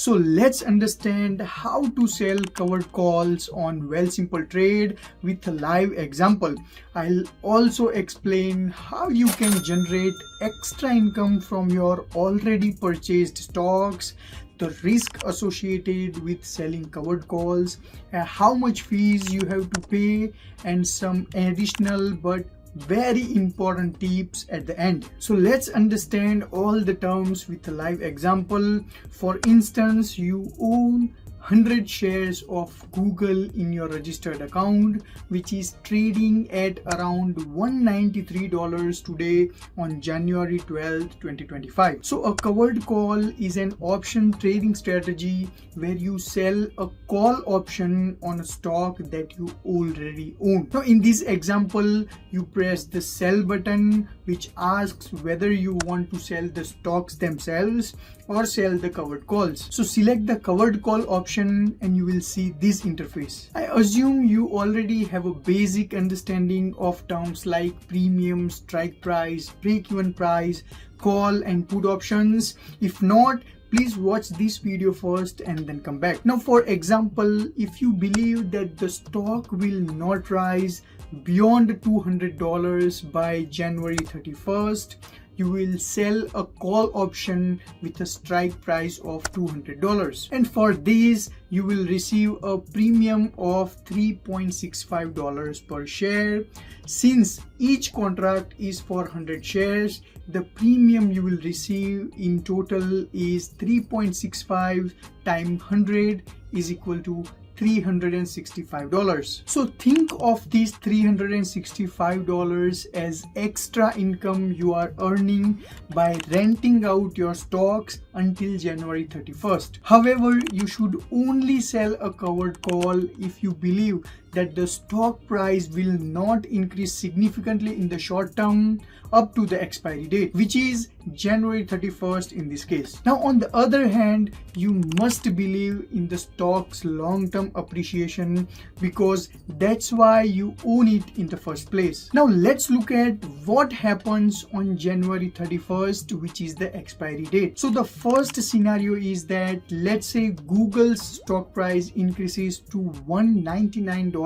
So let's understand how to sell covered calls on Wealthsimple Trade with a live example. I'll also explain how you can generate extra income from your already purchased stocks, the risk associated with selling covered calls, how much fees you have to pay, and some additional but very important tips at the end. So let's understand all the terms with a live example. For instance, you own 100 shares of Google in your registered account, which is trading at around $193 today on January 12th, 2025. So a covered call is an option trading strategy where you sell a call option on a stock that you already own. Now in this example, you press the sell button, which asks whether you want to sell the stocks themselves or sell the covered calls. So select the covered call option and you will see this interface. I assume you already have a basic understanding of terms like premium, strike price, break-even price, call and put options. If not, please watch this video first and then come back. Now for example, if you believe that the stock will not rise beyond $200 by January 31st, you will sell a call option with a strike price of $200. And for this, you will receive a premium of $3.65 per share. Since each contract is for 100 shares, the premium you will receive in total is 3.65 times 100 is equal to $365. So think of these $365 as extra income you are earning by renting out your stocks until January 31st. However, you should only sell a covered call if you believe that the stock price will not increase significantly in the short term up to the expiry date, which is January 31st in this case. Now on the other hand, you must believe in the stock's long-term appreciation because that's why you own it in the first place. Now let's look at what happens on January 31st, which is the expiry date. So the first scenario is that, let's say Google's stock price increases to $199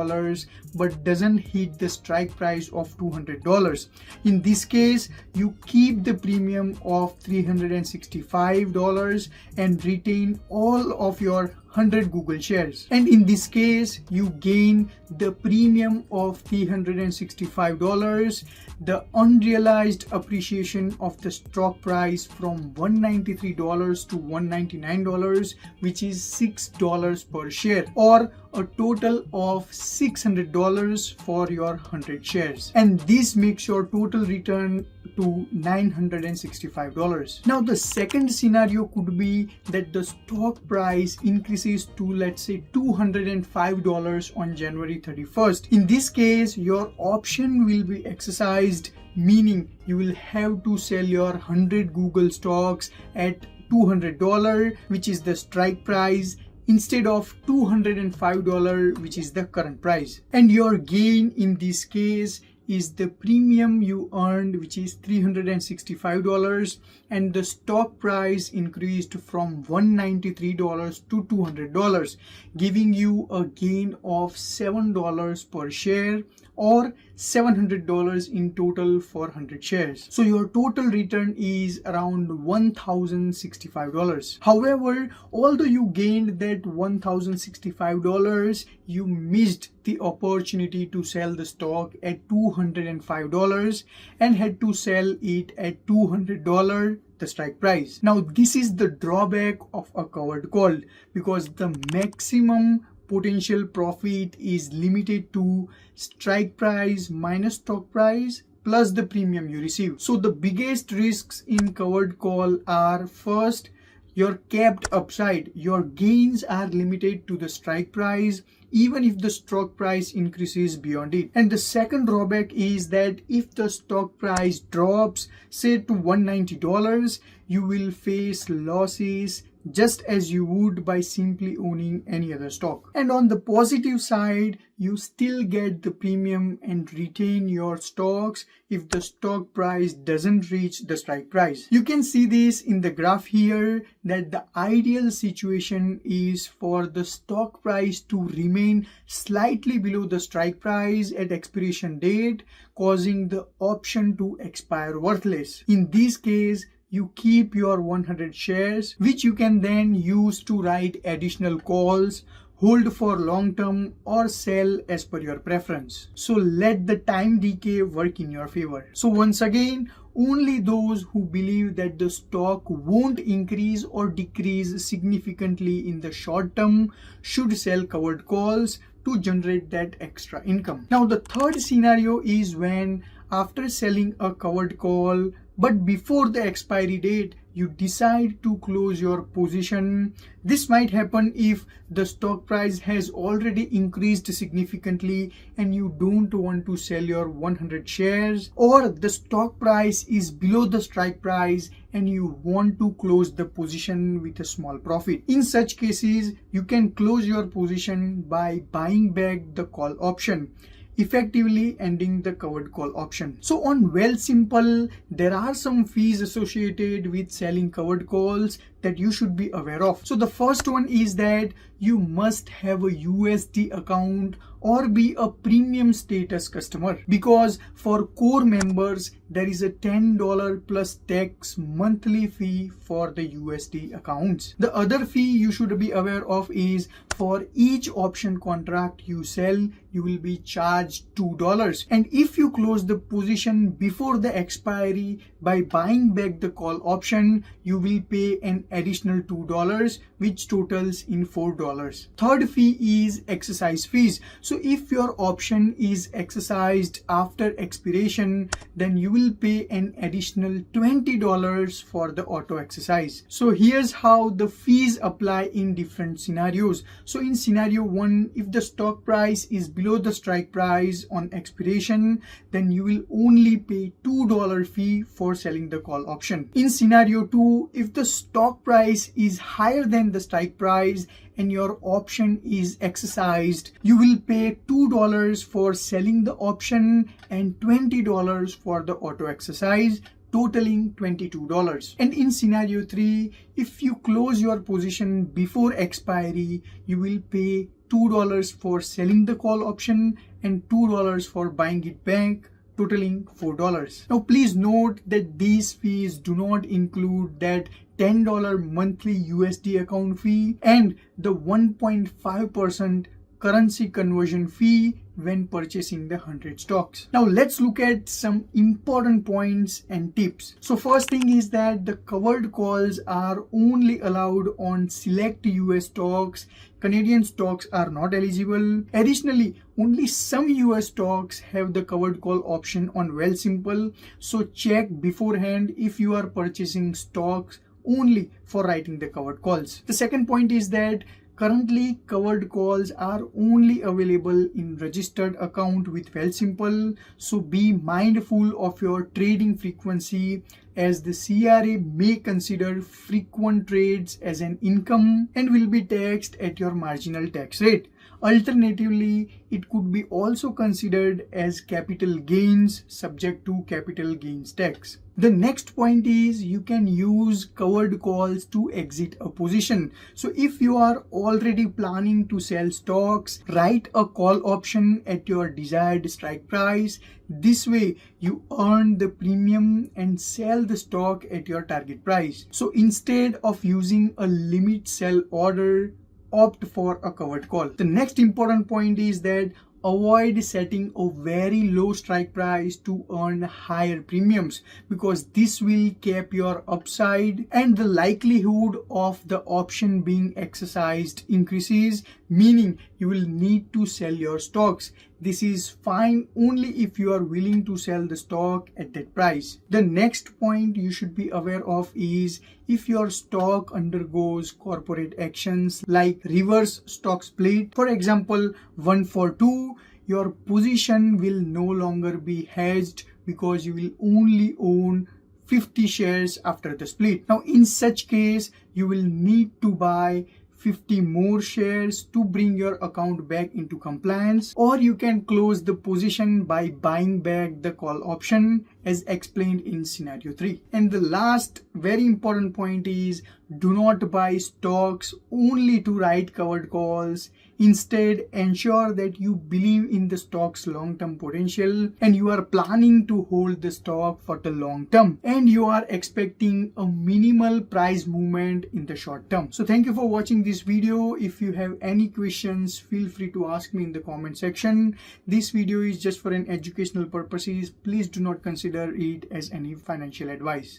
but doesn't hit the strike price of $200. In this case, you keep the premium of $365 and retain all of your 100 Google shares. And in this case, you gain the premium of $365, the unrealized appreciation of the stock price from $193 to $199, which is $6 per share, or a total of $600 for your 100 shares. And this makes your total return to $965. Now the second scenario could be that the stock price increases to, let's say, $205 on January 31st. In this case, your option will be exercised, meaning you will have to sell your 100 Google stocks at $200, which is the strike price, instead of $205, which is the current price. And your gain in this case is the premium you earned, which is $365, and the stock price increased from $193 to $200, giving you a gain of $7 per share, or $700 in total for 100 shares. So your total return is around $1,065. However, although you gained that $1,065, you missed the opportunity to sell the stock at $205 and had to sell it at $200, the strike price. Now this is the drawback of a covered call, because the maximum potential profit is limited to strike price minus stock price plus the premium you receive. So the biggest risks in covered call are, first, your capped upside. Your gains are limited to the strike price even if the stock price increases beyond it. And the second drawback is that if the stock price drops, say, to $190, you will face losses just as you would by simply owning any other stock. And on the positive side, you still get the premium and retain your stocks if the stock price doesn't reach the strike price. You can see this in the graph here that the ideal situation is for the stock price to remain slightly below the strike price at expiration date, causing the option to expire worthless. In this case, you keep your 100 shares, which you can then use to write additional calls, hold for long term, or sell as per your preference. So let the time decay work in your favor. So once again, only those who believe that the stock won't increase or decrease significantly in the short term should sell covered calls to generate that extra income. Now the third scenario is when after selling a covered call but before the expiry date you decide to close your position. This might happen if the stock price has already increased significantly and you don't want to sell your 100 shares, or the stock price is below the strike price and you want to close the position with a small profit. In such cases, you can close your position by buying back the call option, effectively ending the covered call option. So on Wealthsimple, there are some fees associated with selling covered calls that you should be aware of. So the first one is that you must have a USD account or be a premium status customer, because for core members there is a $10 plus tax monthly fee for the USD accounts. The other fee you should be aware of is for each option contract you sell, you will be charged $2. And if you close the position before the expiry by buying back the call option, you will pay an additional $2, which totals in $4. Third fee is exercise fees. So if your option is exercised after expiration, then you will pay an additional $20 for the auto exercise. So here's how the fees apply in different scenarios. So in scenario 1, if the stock price is below the strike price on expiration, then you will only pay $2 fee for selling the call option. In scenario 2, if the stock price is higher than the strike price and your option is exercised, you will pay $2 for selling the option and $20 for the auto exercise, totaling $22. And in scenario 3, if you close your position before expiry, you will pay $2 for selling the call option and $2 for buying it back, totaling $4. Now please note that these fees do not include that $10 monthly USD account fee and the 1.5% currency conversion fee when purchasing the 100 stocks. Now let's look at some important points and tips. So first thing is that the covered calls are only allowed on select US stocks. Canadian stocks are not eligible. Additionally, only some US stocks have the covered call option on Wealthsimple. So check beforehand if you are purchasing stocks only for writing the covered calls. The second point is that currently covered calls are only available in registered account with Wealthsimple. So be mindful of your trading frequency, as the CRA may consider frequent trades as an income and will be taxed at your marginal tax rate. Alternatively, it could be also considered as capital gains subject to capital gains tax. The next point is you can use covered calls to exit a position. So if you are already planning to sell stocks, write a call option at your desired strike price. This way you earn the premium and sell the stock at your target price. So instead of using a limit sell order, opt for a covered call. The next important point is that avoid setting a very low strike price to earn higher premiums, because this will cap your upside and the likelihood of the option being exercised increases, meaning you will need to sell your stocks. This is fine only if you are willing to sell the stock at that price. The next point you should be aware of is if your stock undergoes corporate actions like reverse stock split, for example 1-for-2, your position will no longer be hedged because you will only own 50 shares after the split. Now in such case, you will need to buy 50 more shares to bring your account back into compliance, or you can close the position by buying back the call option as explained in scenario 3. And the last very important point is, do not buy stocks only to write covered calls. Instead, ensure that you believe in the stock's long-term potential and you are planning to hold the stock for the long term, and you are expecting a minimal price movement in the short term. So thank you for watching this video. If you have any questions, feel free to ask me in the comment section. This video is just for an educational purposes. Please do not consider it as any financial advice.